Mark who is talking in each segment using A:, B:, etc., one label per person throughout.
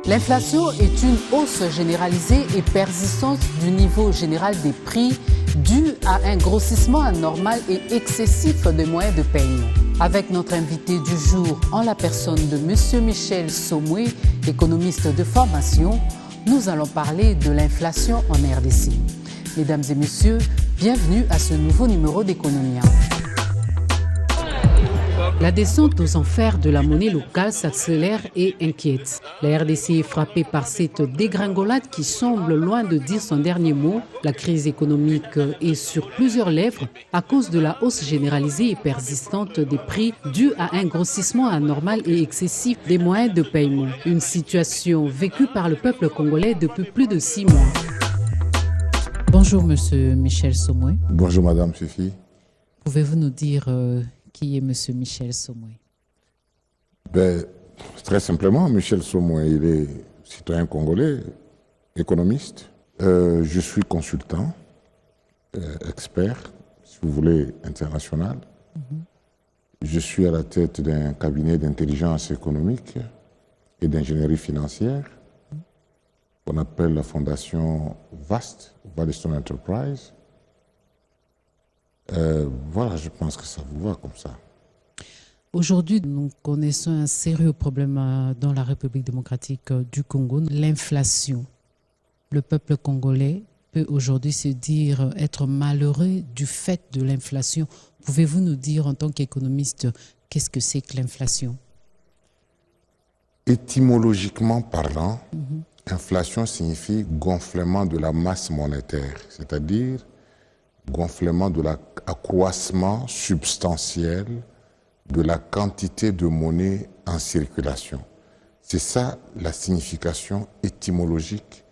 A: L'inflation est une hausse généralisée et persistante du niveau général des prix due à un grossissement anormal et excessif des moyens de paiement. Avec notre invité du jour en la personne de M. Michel Somoué, économiste de formation, nous allons parler de l'inflation en RDC. Mesdames et messieurs, bienvenue à ce nouveau numéro d'Economia. La descente aux enfers de la monnaie locale s'accélère et inquiète. La RDC est frappée par cette dégringolade qui semble loin de dire son dernier mot. La crise économique est sur plusieurs lèvres à cause de la hausse généralisée et persistante des prix due à un grossissement anormal et excessif des moyens de paiement. Une situation vécue par le peuple congolais depuis plus de 6 mois. Bonjour Monsieur Michel Somoué.
B: Bonjour Madame Fifi.
A: Pouvez-vous nous dire qui est M. Michel Somoué?
B: Très simplement, Michel Somoué, il est citoyen congolais, économiste. Je suis consultant, expert, si vous voulez, international. Je suis à la tête d'un cabinet d'intelligence économique et d'ingénierie financière qu'on appelle la fondation VAST, Valestone Enterprise. Voilà, je pense que ça vous va comme ça.
A: Aujourd'hui, nous connaissons un sérieux problème dans la République démocratique du Congo, l'inflation. Le peuple congolais peut aujourd'hui se dire être malheureux du fait de l'inflation. Pouvez-vous nous dire en tant qu'économiste, qu'est-ce que c'est que l'inflation?
B: Étymologiquement parlant, inflation signifie gonflement de la masse monétaire, c'est-à-dire gonflement de l'accroissement substantiel de la quantité de monnaie en circulation. C'est ça la signification étymologique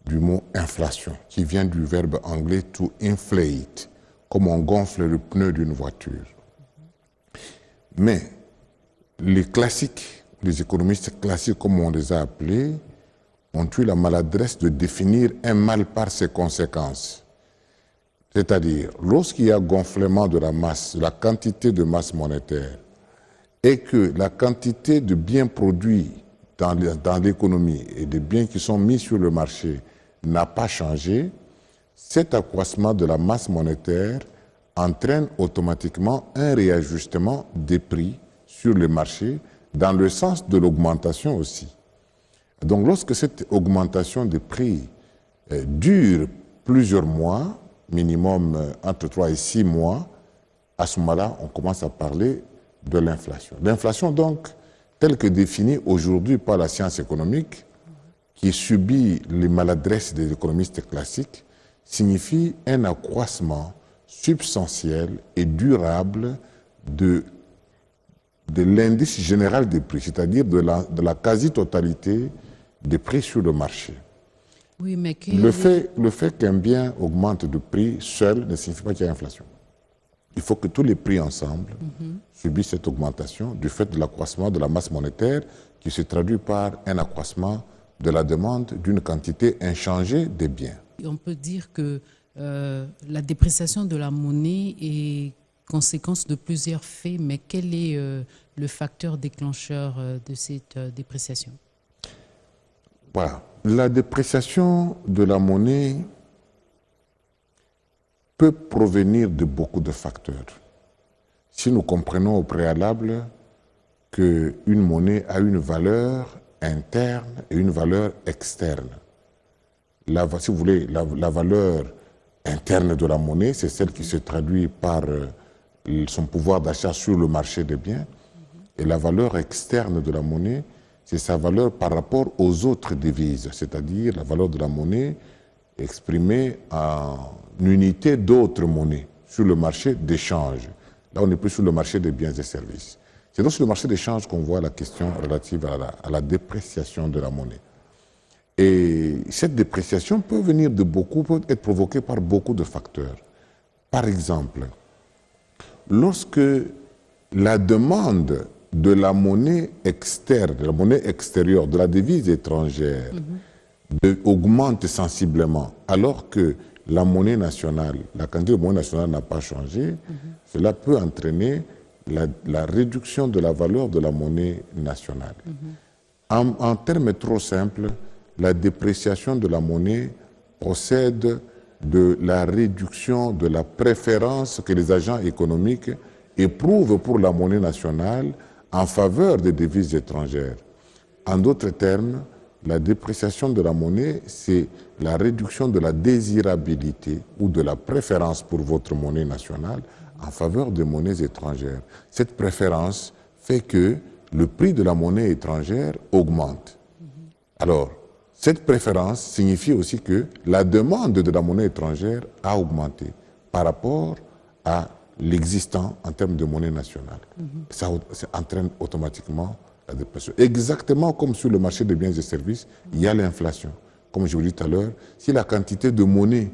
B: du mot inflation, qui vient du verbe anglais to inflate, comme on gonfle le pneu d'une voiture. Mais les classiques, les économistes classiques comme on les a appelés, ont eu la maladresse de définir un mal par ses conséquences. C'est-à-dire, lorsqu'il y a gonflement de la masse, de la quantité de masse monétaire, et que la quantité de biens produits dans l'économie et des biens qui sont mis sur le marché n'a pas changé, cet accroissement de la masse monétaire entraîne automatiquement un réajustement des prix sur le marché dans le sens de l'augmentation aussi. Donc, lorsque cette augmentation des prix dure plusieurs mois, minimum entre 3 et 6 mois, à ce moment-là, on commence à parler de l'inflation. L'inflation, donc, telle que définie aujourd'hui par la science économique, qui subit les maladresses des économistes classiques, signifie un accroissement substantiel et durable de l'indice général des prix, c'est-à-dire de la quasi-totalité des prix sur le marché.
A: Oui, mais
B: le fait qu'un bien augmente de prix seul ne signifie pas qu'il y a inflation. Il faut que tous les prix ensemble subissent cette augmentation du fait de l'accroissement de la masse monétaire qui se traduit par un accroissement de la demande d'une quantité inchangée des biens.
A: On peut dire que la dépréciation de la monnaie est conséquence de plusieurs faits, mais quel est le facteur déclencheur de cette dépréciation?
B: Voilà. La dépréciation de la monnaie peut provenir de beaucoup de facteurs. Si nous comprenons au préalable qu'une monnaie a une valeur interne et une valeur externe. Si vous voulez, la valeur interne de la monnaie, c'est celle qui se traduit par son pouvoir d'achat sur le marché des biens. Et la valeur externe de la monnaie, c'est sa valeur par rapport aux autres devises, c'est-à-dire la valeur de la monnaie exprimée en unité d'autres monnaies sur le marché d'échange. Là, on n'est plus sur le marché des biens et services. C'est donc sur le marché d'échange qu'on voit la question relative à la dépréciation de la monnaie. Et cette dépréciation peut être provoquée par beaucoup de facteurs. Par exemple, lorsque la demande de la monnaie externe, de la monnaie extérieure, de la devise étrangère, augmente sensiblement, alors que la monnaie nationale, la quantité de monnaie nationale n'a pas changé, cela peut entraîner la réduction de la valeur de la monnaie nationale. En termes trop simples, la dépréciation de la monnaie procède de la réduction de la préférence que les agents économiques éprouvent pour la monnaie nationale en faveur des devises étrangères. En d'autres termes, la dépréciation de la monnaie, c'est la réduction de la désirabilité ou de la préférence pour votre monnaie nationale en faveur des monnaies étrangères. Cette préférence fait que le prix de la monnaie étrangère augmente. Alors, cette préférence signifie aussi que la demande de la monnaie étrangère a augmenté par rapport à l'existant en termes de monnaie nationale. Ça entraîne automatiquement la dépréciation. Exactement comme sur le marché des biens et services, il y a l'inflation. Comme je vous l'ai dit tout à l'heure, si la quantité de monnaie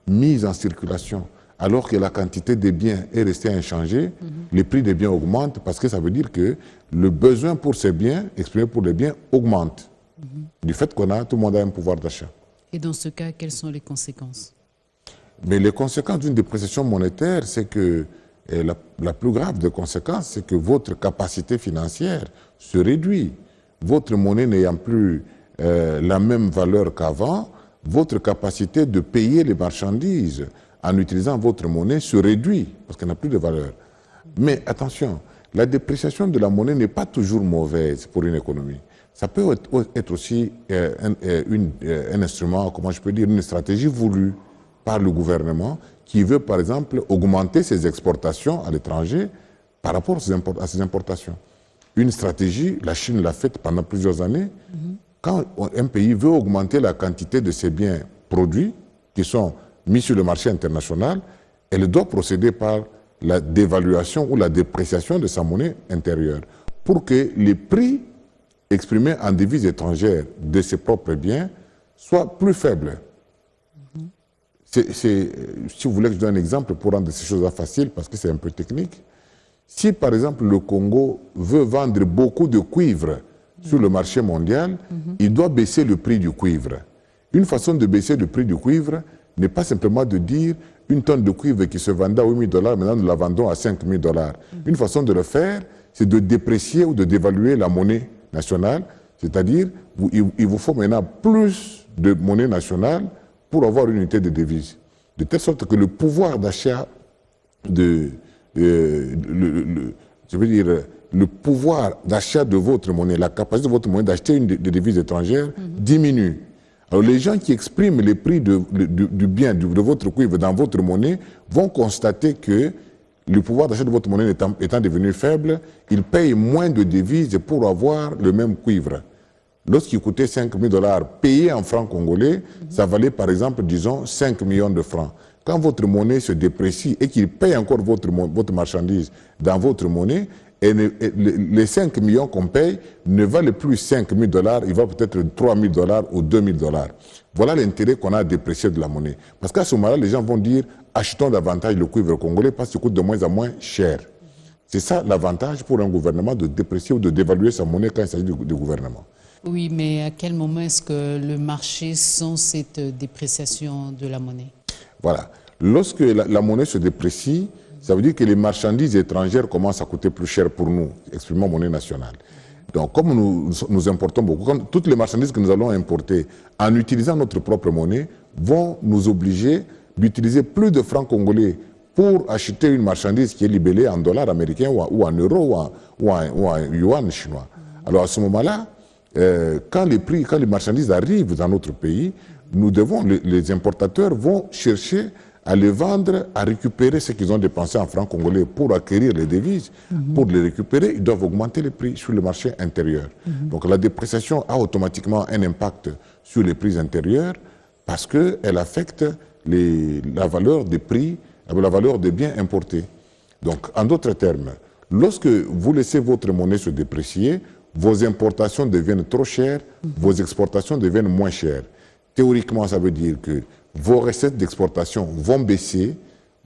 B: mise en circulation, alors que la quantité des biens est restée inchangée, les prix des biens augmentent parce que ça veut dire que le besoin pour ces biens, exprimé pour les biens, augmente. Du fait qu'on a, tout le monde a un pouvoir d'achat.
A: Et dans ce cas, quelles sont les conséquences?
B: Mais les conséquences d'une dépréciation monétaire, c'est que la plus grave des conséquences, c'est que votre capacité financière se réduit. Votre monnaie n'ayant plus la même valeur qu'avant, votre capacité de payer les marchandises en utilisant votre monnaie se réduit parce qu'elle n'a plus de valeur. Mais attention, la dépréciation de la monnaie n'est pas toujours mauvaise pour une économie. Ça peut être aussi un instrument, comment je peux dire, une stratégie voulue par le gouvernement qui veut, par exemple, augmenter ses exportations à l'étranger par rapport à ses importations. Une stratégie, la Chine l'a faite pendant plusieurs années. Quand un pays veut augmenter la quantité de ses biens produits qui sont mis sur le marché international, elle doit procéder par la dévaluation ou la dépréciation de sa monnaie intérieure pour que les prix exprimés en devises étrangères de ses propres biens soient plus faibles. Si vous voulez que je donne un exemple pour rendre ces choses faciles, parce que c'est un peu technique, si par exemple le Congo veut vendre beaucoup de cuivre sur le marché mondial, il doit baisser le prix du cuivre. Une façon de baisser le prix du cuivre n'est pas simplement de dire une tonne de cuivre qui se vendait à $8 000, maintenant nous la vendons à $5 000. Une façon de le faire, c'est de déprécier ou de dévaluer la monnaie nationale, c'est-à-dire il vous faut maintenant plus de monnaie nationale pour avoir une unité de devise. De telle sorte que le pouvoir d'achat le pouvoir d'achat de votre monnaie, la capacité de votre monnaie d'acheter des devises étrangères diminue. Alors les gens qui expriment les prix du bien, de votre cuivre dans votre monnaie vont constater que le pouvoir d'achat de votre monnaie étant devenu faible, ils payent moins de devises pour avoir le même cuivre. Lorsqu'il coûtait $5 000 payé en francs congolais, ça valait par exemple, disons, 5 millions de francs. Quand votre monnaie se déprécie et qu'il paye encore votre marchandise dans votre monnaie, les 5 millions qu'on paye ne valent plus $5 000, il va peut-être $3 000 ou $2 000. Voilà l'intérêt qu'on a à déprécier de la monnaie. Parce qu'à ce moment-là, les gens vont dire, achetons davantage le cuivre congolais parce qu'il coûte de moins en moins cher. C'est ça l'avantage pour un gouvernement de déprécier ou de dévaluer sa monnaie quand il s'agit du gouvernement.
A: Oui, mais à quel moment est-ce que le marché sent cette dépréciation de la monnaie? Voilà.
B: Lorsque la monnaie se déprécie, ça veut dire que les marchandises étrangères commencent à coûter plus cher pour nous, exprimons monnaie nationale. Donc, comme nous importons beaucoup, toutes les marchandises que nous allons importer en utilisant notre propre monnaie vont nous obliger d'utiliser plus de francs congolais pour acheter une marchandise qui est libellée en dollars américains ou en euros ou en yuan chinois. Alors, à ce moment-là, quand les marchandises arrivent dans notre pays, les importateurs vont chercher à les vendre, à récupérer ce qu'ils ont dépensé en francs congolais pour acquérir les devises. Pour les récupérer, ils doivent augmenter les prix sur le marché intérieur. Donc la dépréciation a automatiquement un impact sur les prix intérieurs parce qu'elle affecte la valeur des prix, la valeur des biens importés. Donc en d'autres termes, lorsque vous laissez votre monnaie se déprécier, vos importations deviennent trop chères, vos exportations deviennent moins chères. Théoriquement, ça veut dire que vos recettes d'exportation vont baisser,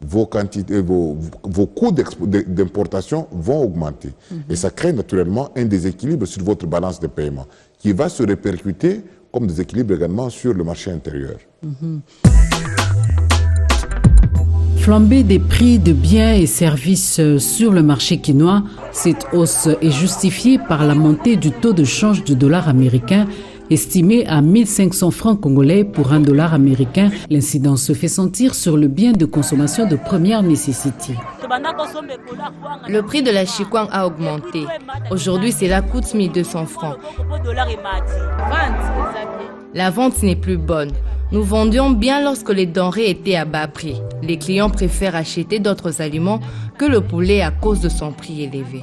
B: vos coûts d'importation vont augmenter. Et ça crée naturellement un déséquilibre sur votre balance de paiement qui va se répercuter comme déséquilibre également sur le marché intérieur.
A: flambée des prix de biens et services sur le marché quinois, cette hausse est justifiée par la montée du taux de change du dollar américain estimé à 1500 francs congolais pour un dollar américain. L'incidence se fait sentir sur le bien de consommation de première nécessité.
C: Le prix de la chikwang a augmenté. Aujourd'hui, cela coûte 1200 francs. La vente n'est plus bonne. Nous vendions bien lorsque les denrées étaient à bas prix. Les clients préfèrent acheter d'autres aliments que le poulet à cause de son prix élevé.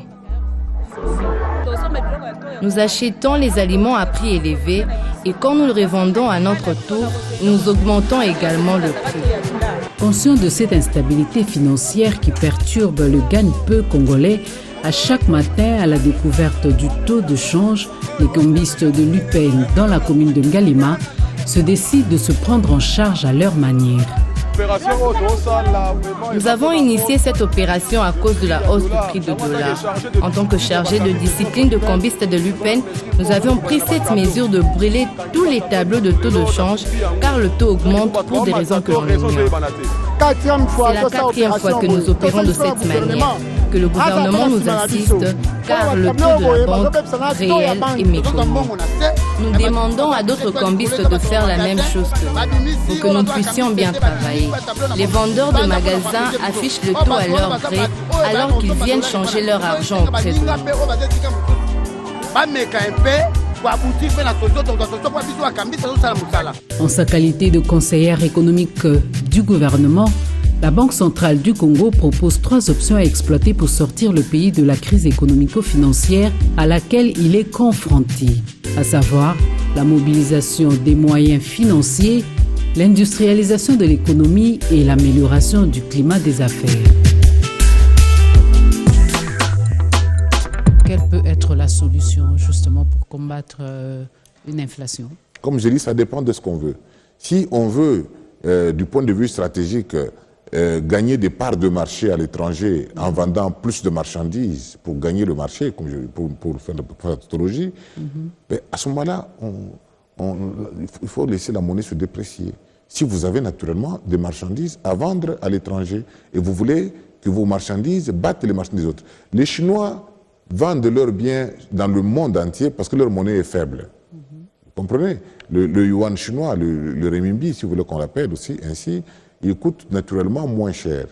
C: Nous achetons les aliments à prix élevé et quand nous le revendons à notre tour, nous augmentons également le prix.
A: Conscient de cette instabilité financière qui perturbe le gagne-peu congolais, à chaque matin à la découverte du taux de change, les cambistes de l'UPN dans la commune de Ngalima se décident de se prendre en charge à leur manière.
C: Nous avons initié cette opération à cause de la hausse du prix du dollar. En tant que chargé de discipline de cambistes de l'UPN, nous avions pris cette mesure de brûler tous les tableaux de taux de change car le taux augmente pour des raisons que l'on ignore. C'est la quatrième fois que nous opérons de cette manière, que le gouvernement nous assiste car le taux de la banque réel est méconnu. Nous demandons à d'autres cambistes de faire la même chose que nous, pour que nous puissions bien travailler. Les vendeurs de magasins affichent le taux à leur gré alors qu'ils viennent changer leur argent auprès de nous.
A: En sa qualité de conseillère économique du gouvernement, la Banque centrale du Congo propose 3 options à exploiter pour sortir le pays de la crise économico-financière à laquelle il est confronté, à savoir la mobilisation des moyens financiers, l'industrialisation de l'économie et l'amélioration du climat des affaires. Quelle peut être la solution justement pour combattre une inflation?
B: Comme je dis, ça dépend de ce qu'on veut. Si on veut, du point de vue stratégique, gagner des parts de marché à l'étranger en vendant plus de marchandises pour gagner le marché, comme pour faire la tautologie, à ce moment-là, il faut laisser la monnaie se déprécier. Si vous avez naturellement des marchandises à vendre à l'étranger et vous voulez que vos marchandises battent les marchandises des autres, les Chinois vendent leurs biens dans le monde entier parce que leur monnaie est faible. Vous comprenez? Le yuan chinois, le renminbi, si vous voulez qu'on l'appelle aussi ainsi, il coûte naturellement moins cher.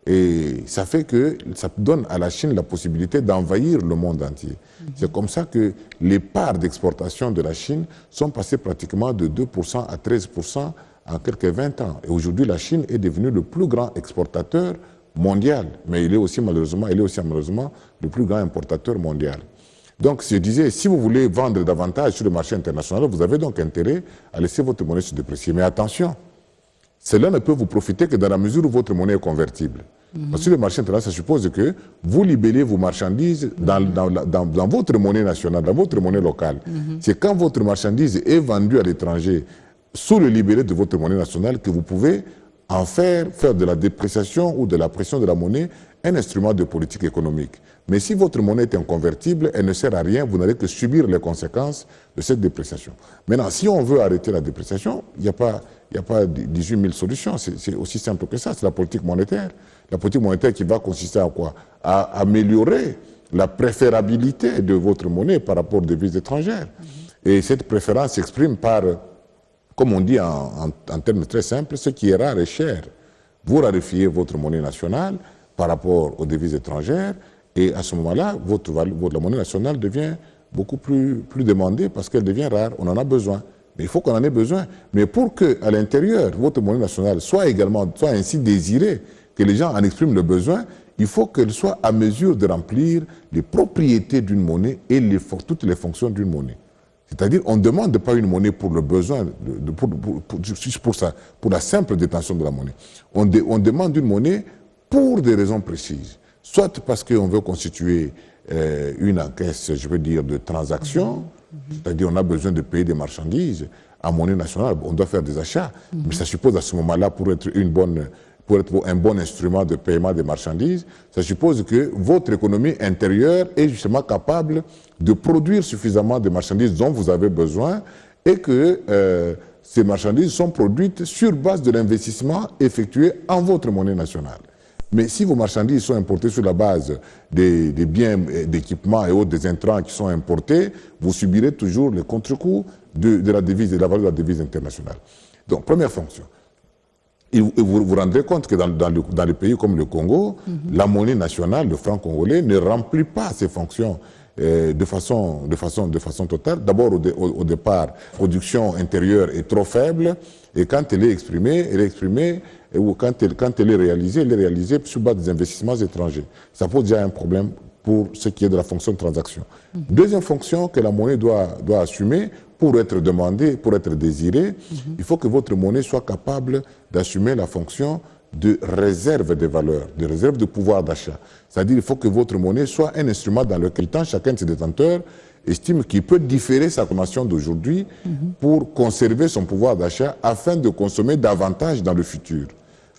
B: Et ça fait que ça donne à la Chine la possibilité d'envahir le monde entier. C'est comme ça que les parts d'exportation de la Chine sont passées pratiquement de 2% à 13% en quelques 20 ans. Et aujourd'hui, la Chine est devenue le plus grand exportateur mondial. Mais il est aussi malheureusement le plus grand importateur mondial. Donc, je disais, si vous voulez vendre davantage sur le marché international, vous avez donc intérêt à laisser votre monnaie se déprécier. Mais attention, cela ne peut vous profiter que dans la mesure où votre monnaie est convertible. Parce que sur le marché international, ça suppose que vous libellez vos marchandises dans votre monnaie nationale, dans votre monnaie locale. C'est quand votre marchandise est vendue à l'étranger sous le libellé de votre monnaie nationale que vous pouvez en faire de la dépréciation ou de la pression de la monnaie un instrument de politique économique. Mais si votre monnaie est inconvertible, elle ne sert à rien, vous n'allez que subir les conséquences de cette dépréciation. Maintenant, si on veut arrêter la dépréciation, il n'y a pas 18 000 solutions, c'est aussi simple que ça, c'est la politique monétaire. La politique monétaire qui va consister à quoi? À améliorer la préférabilité de votre monnaie par rapport aux devises étrangères. Et cette préférence s'exprime par, comme on dit en termes très simples, ce qui est rare est cher. Vous raréfiez votre monnaie nationale par rapport aux devises étrangères, et à ce moment-là, la monnaie nationale devient beaucoup plus demandée parce qu'elle devient rare, on en a besoin. Mais il faut qu'on en ait besoin. Mais pour qu'à l'intérieur, votre monnaie nationale soit ainsi désirée, que les gens en expriment le besoin, il faut qu'elle soit à mesure de remplir les propriétés d'une monnaie et toutes les fonctions d'une monnaie. C'est-à-dire, on ne demande pas une monnaie pour le besoin, pour la simple détention de la monnaie. On demande une monnaie pour des raisons précises. Soit parce qu'on veut constituer une encaisse, je veux dire, de transaction, c'est-à-dire on a besoin de payer des marchandises en monnaie nationale, on doit faire des achats, mais ça suppose à ce moment-là, pour être un bon instrument de paiement des marchandises, ça suppose que votre économie intérieure est justement capable de produire suffisamment de marchandises dont vous avez besoin et que ces marchandises sont produites sur base de l'investissement effectué en votre monnaie nationale. Mais si vos marchandises sont importées sur la base des biens, d'équipements et autres, des intrants qui sont importés, vous subirez toujours les contre-coups de la devise, de la valeur de la devise internationale. Donc, première fonction. Et vous vous rendrez compte que dans les pays comme le Congo, la monnaie nationale, le franc congolais, ne remplit pas ses fonctions de façon totale. D'abord, au départ, la production intérieure est trop faible, et quand elle est exprimée, ou quand elle est réalisée sur base des investissements étrangers. Ça pose déjà un problème pour ce qui est de la fonction de transaction. Deuxième fonction que la monnaie doit assumer, pour être demandée, pour être désirée, il faut que votre monnaie soit capable d'assumer la fonction de réserve de valeur, de réserve de pouvoir d'achat. C'est-à-dire qu'il faut que votre monnaie soit un instrument dans lequel chacun de ses détenteurs estime qu'il peut différer sa consommation d'aujourd'hui pour conserver son pouvoir d'achat afin de consommer davantage dans le futur.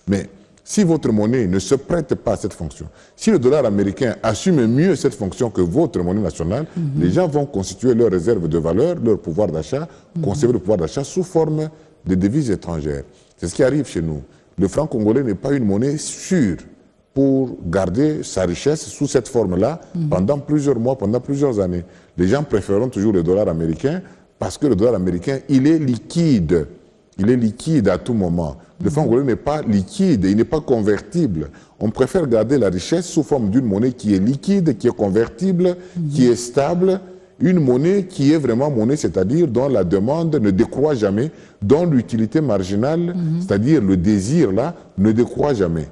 B: Mais si votre monnaie ne se prête pas à cette fonction, si le dollar américain assume mieux cette fonction que votre monnaie nationale, les gens vont constituer leur réserve de valeur, leur pouvoir d'achat, conserver le pouvoir d'achat sous forme de devises étrangères. C'est ce qui arrive chez nous. Le franc congolais n'est pas une monnaie sûre pour garder sa richesse sous cette forme-là pendant plusieurs mois, pendant plusieurs années. Les gens préféreront toujours le dollar américain parce que le dollar américain, il est liquide. Il est liquide à tout moment. Le franc congolais n'est pas liquide, il n'est pas convertible. On préfère garder la richesse sous forme d'une monnaie qui est liquide, qui est convertible, qui est stable, une monnaie qui est vraiment monnaie, c'est-à-dire dont la demande ne décroît jamais, dont l'utilité marginale, c'est-à-dire le désir là, ne décroît jamais.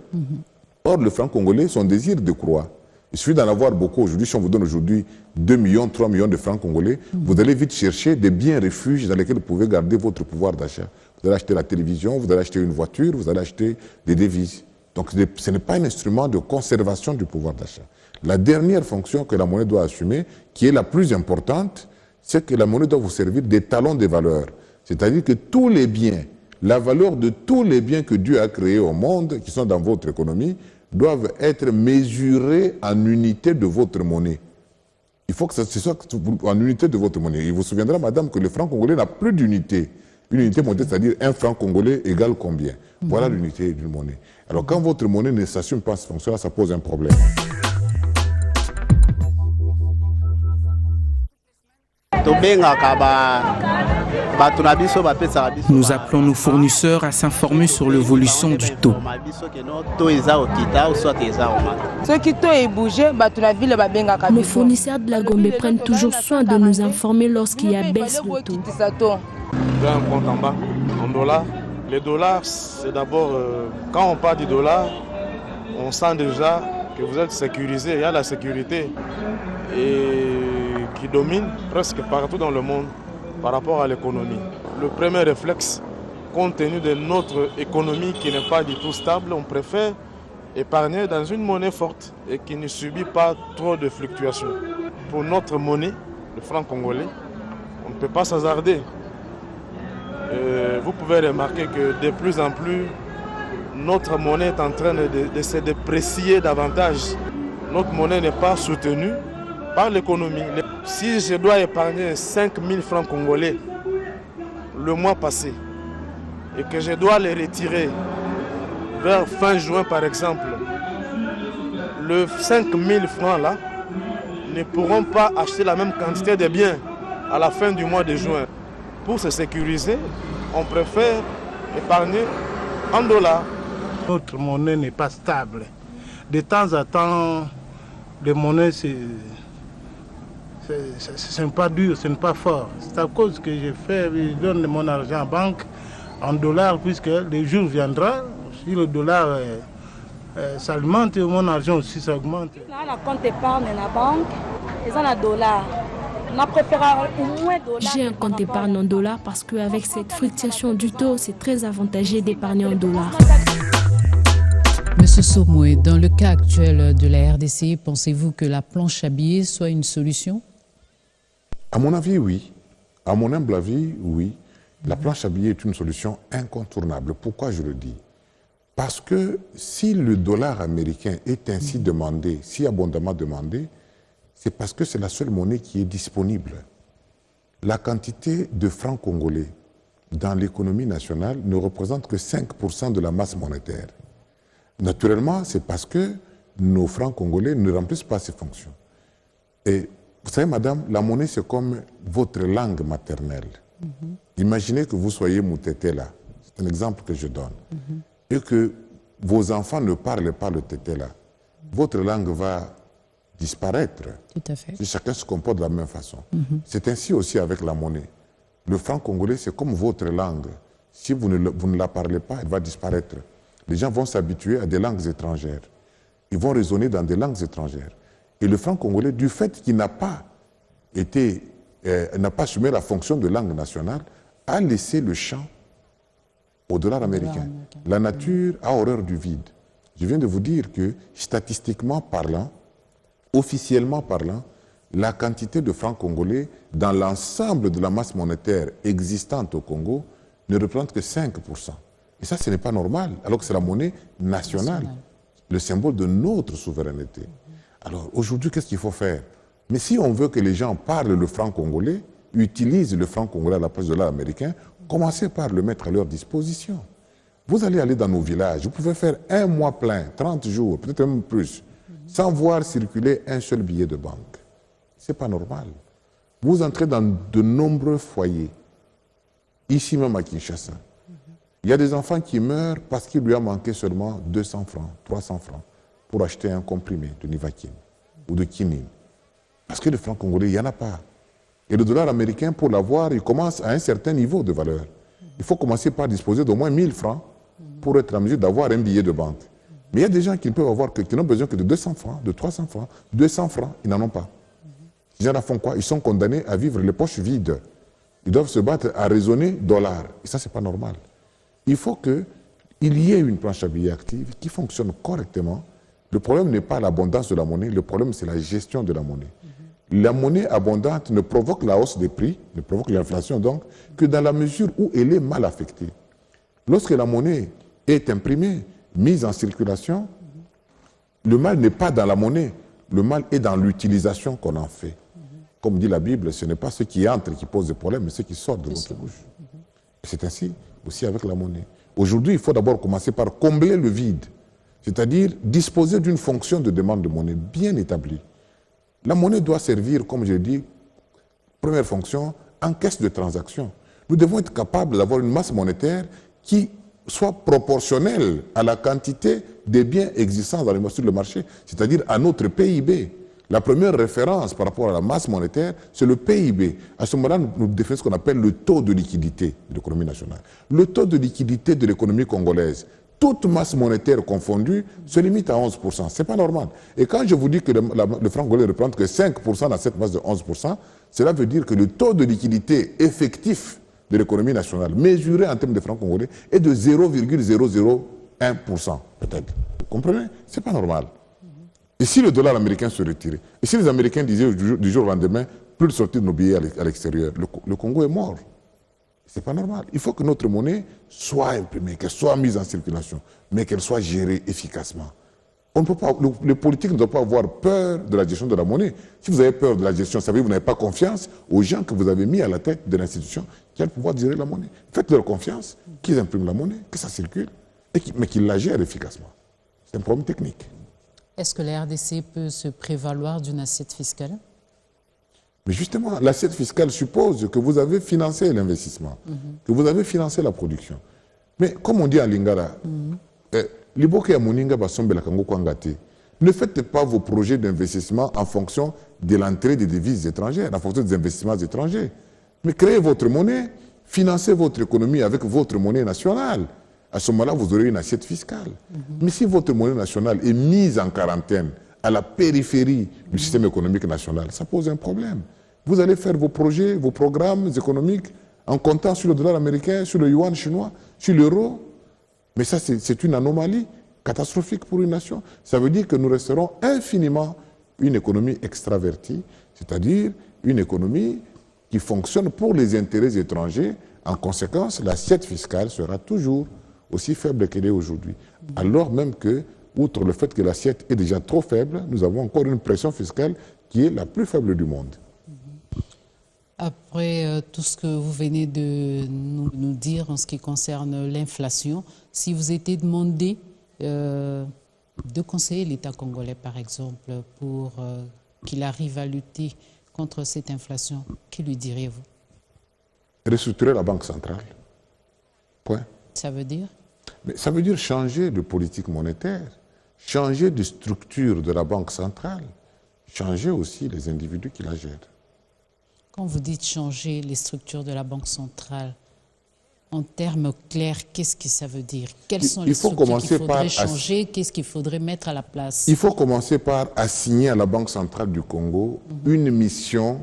B: Or, le franc congolais, son désir décroît. Il suffit d'en avoir beaucoup aujourd'hui. Si on vous donne aujourd'hui 2 millions, 3 millions de francs congolais, vous allez vite chercher des biens refuges dans lesquels vous pouvez garder votre pouvoir d'achat. Vous allez acheter la télévision, vous allez acheter une voiture, vous allez acheter des devises. Donc ce n'est pas un instrument de conservation du pouvoir d'achat. La dernière fonction que la monnaie doit assumer, qui est la plus importante, c'est que la monnaie doit vous servir des talons de valeur. C'est-à-dire que tous les biens, la valeur de tous les biens que Dieu a créés au monde, qui sont dans votre économie, doivent être mesurés en unité de votre monnaie. Il faut que ce soit en unité de votre monnaie. Il vous souviendra, madame, que le franc congolais n'a plus d'unité. Une unité monétaire, c'est-à-dire un franc congolais égale combien? Voilà l'unité d'une monnaie. Alors quand votre monnaie ne s'assume pas cette fonction-là, ça pose un problème.
D: Nous appelons nos fournisseurs à s'informer sur l'évolution du taux.
E: Nos fournisseurs de la Gombe prennent toujours soin de nous informer lorsqu'il y a baisse de taux.
F: Vous avez un compte en bas, en dollars. Les dollars, c'est d'abord, quand on parle du dollar, on sent déjà que vous êtes sécurisé. Il y a la sécurité qui domine presque partout dans le monde par rapport à l'économie. Le premier réflexe, compte tenu de notre économie qui n'est pas du tout stable, on préfère épargner dans une monnaie forte et qui ne subit pas trop de fluctuations. Pour notre monnaie, le franc congolais, on ne peut pas s'hasarder. Vous pouvez remarquer que de plus en plus, notre monnaie est en train de se déprécier davantage. Notre monnaie n'est pas soutenue par l'économie. Si je dois épargner 5 000 francs congolais le mois passé et que je dois les retirer vers fin juin par exemple, les 5 000 francs là ne pourront pas acheter la même quantité de biens à la fin du mois de juin. Pour se sécuriser, on préfère épargner en dollars.
G: Notre monnaie n'est pas stable. De temps en temps, les monnaies, ce n'est pas dur, ce n'est pas fort. C'est à cause que je donne mon argent en banque en dollars, puisque le jour viendra, si le dollar s'alimente, mon argent aussi s'augmente.
H: On a compte épargne dans la banque, ils ont un dollar.
E: J'ai un compte épargne en dollars parce qu'avec cette fluctuation du taux, c'est très avantageux d'épargner en dollars.
A: Monsieur Somoué, dans le cas actuel de la RDC, pensez-vous que la planche à billets soit une solution?
B: À mon avis, oui. À mon humble avis, oui. La planche à billets est une solution incontournable. Pourquoi je le dis? Parce que si le dollar américain est ainsi demandé, si abondamment demandé, c'est parce que c'est la seule monnaie qui est disponible. La quantité de francs congolais, dans l'économie nationale, ne représente que 5% de la masse monétaire. Naturellement, c'est parce que nos francs congolais ne remplissent pas ces fonctions. Et vous savez, madame, la monnaie, c'est comme votre langue maternelle. Imaginez que vous soyez Moutetela, c'est un exemple que je donne, et que vos enfants ne parlent pas le Tetela. Votre langue va disparaître.
E: Tout à fait.
B: Si chacun se comporte de la même façon. C'est ainsi aussi avec la monnaie. Le franc congolais, c'est comme votre langue. Si vous ne la parlez pas, elle va disparaître. Les gens vont s'habituer à des langues étrangères. Ils vont raisonner dans des langues étrangères. Et le franc congolais, du fait qu'il n'a pas assumé la fonction de langue nationale, a laissé le champ au dollar américain. La nature a horreur du vide. Je viens de vous dire que, statistiquement parlant, officiellement parlant, la quantité de francs congolais dans l'ensemble de la masse monétaire existante au Congo ne représente que 5%. Et ça, ce n'est pas normal, alors que c'est la monnaie nationale, le symbole de notre souveraineté. Alors aujourd'hui, qu'est-ce qu'il faut faire? Mais si on veut que les gens parlent le franc congolais, utilisent le franc congolais à la place de dollar américain, commencez par le mettre à leur disposition. Vous allez aller dans nos villages, vous pouvez faire un mois plein, 30 jours, peut-être même plus, sans voir circuler un seul billet de banque. Ce n'est pas normal. Vous entrez dans de nombreux foyers, ici même à Kinshasa. Il y a des enfants qui meurent parce qu'il lui a manqué seulement 200 francs, 300 francs pour acheter un comprimé de Nivaquine ou de quinine. Parce que le franc congolais, il n'y en a pas. Et le dollar américain, pour l'avoir, il commence à un certain niveau de valeur. Il faut commencer par disposer d'au moins 1000 francs pour être en mesure d'avoir un billet de banque. Mais il y a des gens qui ne peuvent avoir qui n'ont besoin que de 200 francs, de 300 francs, 200 francs, ils n'en ont pas. Ces gens-là font quoi? Ils sont condamnés à vivre les poches vides. Ils doivent se battre à raisonner dollars. Et ça, ce n'est pas normal. Il faut qu'il y ait une planche à billets active qui fonctionne correctement. Le problème n'est pas l'abondance de la monnaie, le problème c'est la gestion de la monnaie. La monnaie abondante ne provoque la hausse des prix, ne provoque l'inflation donc, que dans la mesure où elle est mal affectée. Lorsque la monnaie est imprimée, mise en circulation, le mal n'est pas dans la monnaie, le mal est dans l'utilisation qu'on en fait. Comme dit la Bible, ce n'est pas ceux qui entrent qui posent des problèmes, mais ceux qui sortent de notre bouche. C'est ainsi aussi avec la monnaie. Aujourd'hui, il faut d'abord commencer par combler le vide, c'est-à-dire disposer d'une fonction de demande de monnaie bien établie. La monnaie doit servir, comme je l'ai dit, première fonction, en caisse de transaction. Nous devons être capables d'avoir une masse monétaire qui soit proportionnelle à la quantité des biens existants sur le marché, c'est-à-dire à notre PIB. La première référence par rapport à la masse monétaire, c'est le PIB. À ce moment-là, nous définissons ce qu'on appelle le taux de liquidité de l'économie nationale. Le taux de liquidité de l'économie congolaise, toute masse monétaire confondue, se limite à 11%. Ce n'est pas normal. Et quand je vous dis que le franc congolais ne représente que 5% dans cette masse de 11%, cela veut dire que le taux de liquidité effectif de l'économie nationale, mesuré en termes de francs congolais, est de 0,001%, peut-être. Vous comprenez? Ce n'est pas normal. Et si le dollar américain se retirait, et si les Américains disaient du jour au lendemain, plus de sortir de nos billets à l'extérieur, le Congo est mort. Ce n'est pas normal. Il faut que notre monnaie soit imprimée, qu'elle soit mise en circulation, mais qu'elle soit gérée efficacement. On ne peut pas, le politique ne doit pas avoir peur de la gestion de la monnaie. Si vous avez peur de la gestion, ça veut dire que vous n'avez pas confiance aux gens que vous avez mis à la tête de l'institution qui a le pouvoir de gérer la monnaie. Faites-leur confiance, qu'ils impriment la monnaie, que ça circule, mais qu'ils la gèrent efficacement. C'est un problème technique.
A: Est-ce que la RDC peut se prévaloir d'une assiette fiscale?
B: Mais justement, l'assiette fiscale suppose que vous avez financé l'investissement, que vous avez financé la production. Mais comme on dit en Lingala, ne faites pas vos projets d'investissement en fonction de l'entrée des devises étrangères, en fonction des investissements étrangers. Mais créez votre monnaie, financez votre économie avec votre monnaie nationale. À ce moment-là, vous aurez une assiette fiscale. Mais si votre monnaie nationale est mise en quarantaine à la périphérie du système économique national, ça pose un problème. Vous allez faire vos projets, vos programmes économiques en comptant sur le dollar américain, sur le yuan chinois, sur l'euro. Mais ça, c'est une anomalie catastrophique pour une nation. Ça veut dire que nous resterons infiniment une économie extravertie, c'est-à-dire une économie qui fonctionne pour les intérêts étrangers. En conséquence, l'assiette fiscale sera toujours aussi faible qu'elle est aujourd'hui. Alors même que, outre le fait que l'assiette est déjà trop faible, nous avons encore une pression fiscale qui est la plus faible du monde.
A: Après tout ce que vous venez de nous dire en ce qui concerne l'inflation, si vous étiez demandé de conseiller l'État congolais, par exemple, pour qu'il arrive à lutter contre cette inflation, que lui diriez-vous?
B: Restructurer la Banque centrale. Point.
A: Ça veut dire?
B: Mais ça veut dire changer de politique monétaire, changer de structure de la Banque centrale, changer aussi les individus qui la gèrent.
A: Quand vous dites changer les structures de la Banque centrale, en termes clairs, qu'est-ce que ça veut dire? Quelles sont les structures qu'il faudrait changer? Qu'est-ce qu'il faudrait mettre à la place?
B: Il faut commencer par assigner à la Banque centrale du Congo une mission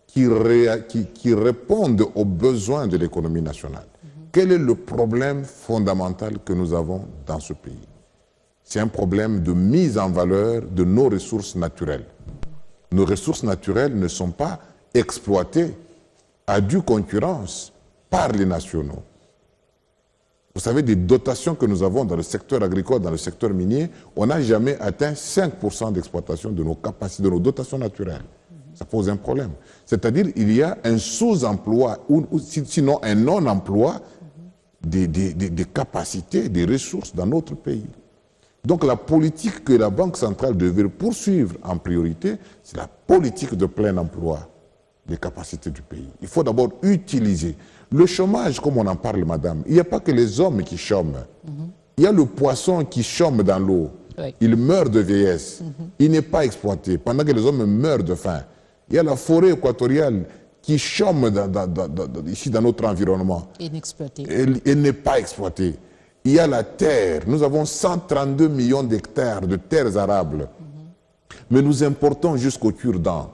B: qui réponde aux besoins de l'économie nationale. Quel est le problème fondamental que nous avons dans ce pays? C'est un problème de mise en valeur de nos ressources naturelles. Nos ressources naturelles ne sont pas exploitées à due concurrence par les nationaux. Vous savez, des dotations que nous avons dans le secteur agricole, dans le secteur minier, on n'a jamais atteint 5% d'exploitation de nos capacités, de nos dotations naturelles. Ça pose un problème. C'est-à-dire qu'il y a un sous-emploi, ou sinon un non-emploi des capacités, des ressources dans notre pays. Donc la politique que la Banque centrale devrait poursuivre en priorité, c'est la politique de plein emploi des capacités du pays. Il faut d'abord utiliser. Le chômage, comme on en parle, madame, il n'y a pas que les hommes qui chôment. Il y a le poisson qui chôme dans l'eau. Oui. Il meurt de vieillesse. Il n'est pas exploité, pendant que les hommes meurent de faim. Il y a la forêt équatoriale qui chôme ici dans notre environnement.
A: Inexploitée.
B: Elle n'est pas exploitée. Il y a la terre. Nous avons 132 millions d'hectares de terres arables. Mais nous importons jusqu'au cure-dent.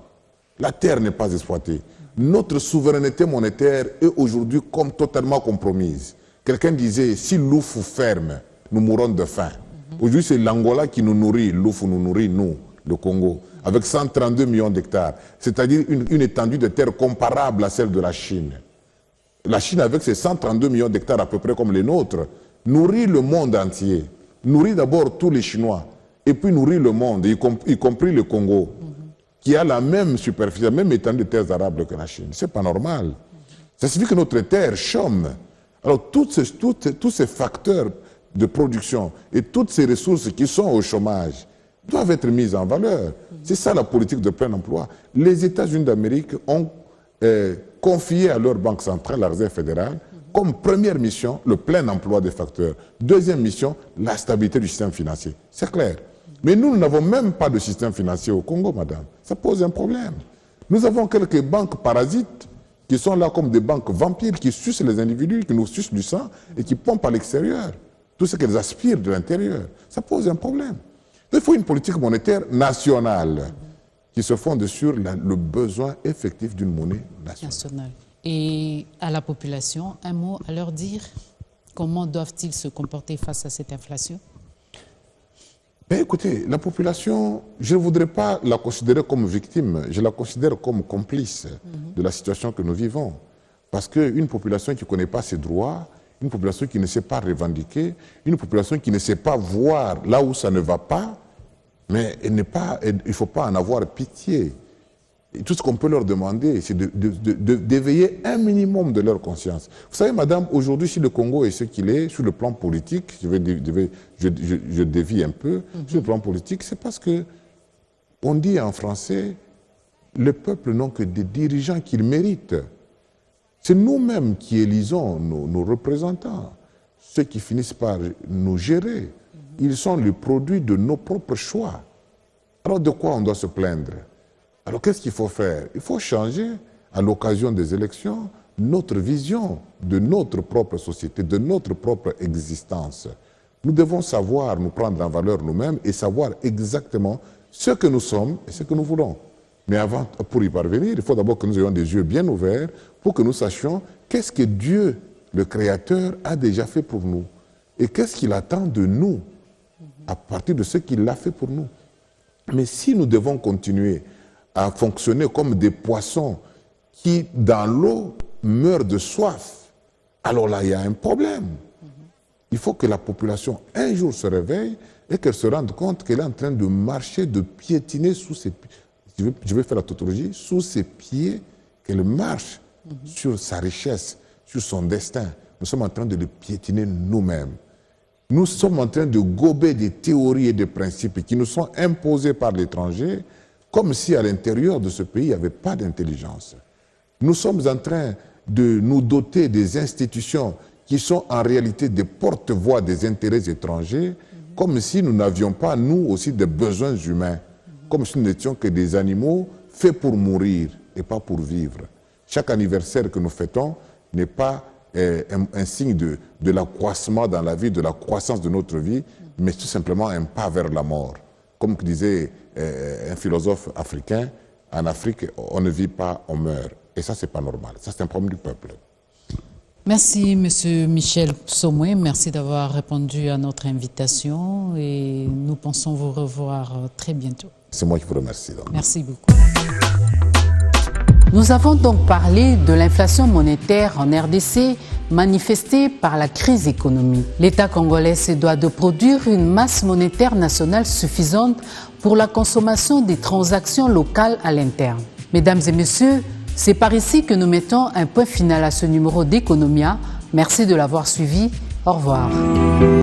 B: La terre n'est pas exploitée. Notre souveraineté monétaire est aujourd'hui totalement compromise. Quelqu'un disait, si l'Oufou ferme, nous mourrons de faim. Aujourd'hui, c'est l'Angola qui nous nourrit, l'Oufou nous nourrit, nous, le Congo, avec 132 millions d'hectares. C'est-à-dire une étendue de terre comparable à celle de la Chine. La Chine, avec ses 132 millions d'hectares à peu près comme les nôtres, nourrit le monde entier. Nourrit d'abord tous les Chinois, et puis nourrit le monde, y compris le Congo, qui a la même superficie, la même étendue de terres arables que la Chine. C'est pas normal. Ça signifie que notre terre chôme. Alors tous ces facteurs de production et toutes ces ressources qui sont au chômage doivent être mises en valeur. C'est ça la politique de plein emploi. Les États-Unis d'Amérique ont confié à leur banque centrale, la Réserve fédérale, comme première mission, le plein emploi des facteurs. Deuxième mission, la stabilité du système financier. C'est clair. Mais nous n'avons même pas de système financier au Congo, madame. Ça pose un problème. Nous avons quelques banques parasites qui sont là comme des banques vampires qui sucent les individus, qui nous sucent du sang et qui pompent à l'extérieur tout ce qu'elles aspirent de l'intérieur. Ça pose un problème. Il faut une politique monétaire nationale qui se fonde sur le besoin effectif d'une monnaie nationale.
A: Et à la population, un mot à leur dire? Comment doivent-ils se comporter face à cette inflation?
B: Mais écoutez, la population, je ne voudrais pas la considérer comme victime, je la considère comme complice de la situation que nous vivons. Parce qu'une population qui ne connaît pas ses droits, une population qui ne sait pas revendiquer, une population qui ne sait pas voir là où ça ne va pas, mais il ne faut pas en avoir pitié. Et tout ce qu'on peut leur demander, c'est d'éveiller un minimum de leur conscience. Vous savez, madame, aujourd'hui, si le Congo est ce qu'il est, sur le plan politique, je dévie un peu, sur le plan politique, c'est parce que, on dit en français, le peuple n'a que des dirigeants qu'il mérite. C'est nous-mêmes qui élisons nos représentants, ceux qui finissent par nous gérer. Ils sont le produit de nos propres choix. Alors de quoi on doit se plaindre? Alors qu'est-ce qu'il faut faire? Il faut changer, à l'occasion des élections, notre vision de notre propre société, de notre propre existence. Nous devons savoir nous prendre en valeur nous-mêmes et savoir exactement ce que nous sommes et ce que nous voulons. Mais pour y parvenir, il faut d'abord que nous ayons des yeux bien ouverts pour que nous sachions qu'est-ce que Dieu, le Créateur, a déjà fait pour nous. Et qu'est-ce qu'il attend de nous à partir de ce qu'il a fait pour nous. Mais si nous devons continuer à fonctionner comme des poissons qui, dans l'eau, meurent de soif, alors là, il y a un problème. Il faut que la population, un jour, se réveille et qu'elle se rende compte qu'elle est en train de marcher, de piétiner sous ses pieds. Je vais faire la tautologie, sous ses pieds qu'elle marche sur sa richesse, sur son destin. Nous sommes en train de le piétiner nous-mêmes. Nous sommes en train de gober des théories et des principes qui nous sont imposés par l'étranger, comme si à l'intérieur de ce pays, il n'y avait pas d'intelligence. Nous sommes en train de nous doter des institutions qui sont en réalité des porte-voix des intérêts étrangers, comme si nous n'avions pas, nous aussi, des besoins humains, comme si nous n'étions que des animaux faits pour mourir et pas pour vivre. Chaque anniversaire que nous fêtons n'est pas un signe de l'accroissement dans la vie, de la croissance de notre vie, mais tout simplement un pas vers la mort. Comme disait un philosophe africain, en Afrique, on ne vit pas, on meurt. Et ça, c'est pas normal. Ça, c'est un problème du peuple.
A: Merci, Monsieur Michel Somoué. Merci d'avoir répondu à notre invitation et nous pensons vous revoir très bientôt.
B: C'est moi qui vous remercie. Donc.
A: Merci beaucoup. Nous avons donc parlé de l'inflation monétaire en RDC manifestée par la crise économique. L'État congolais se doit de produire une masse monétaire nationale suffisante pour la consommation des transactions locales à l'interne. Mesdames et messieurs, c'est par ici que nous mettons un point final à ce numéro d'Economia. Merci de l'avoir suivi. Au revoir.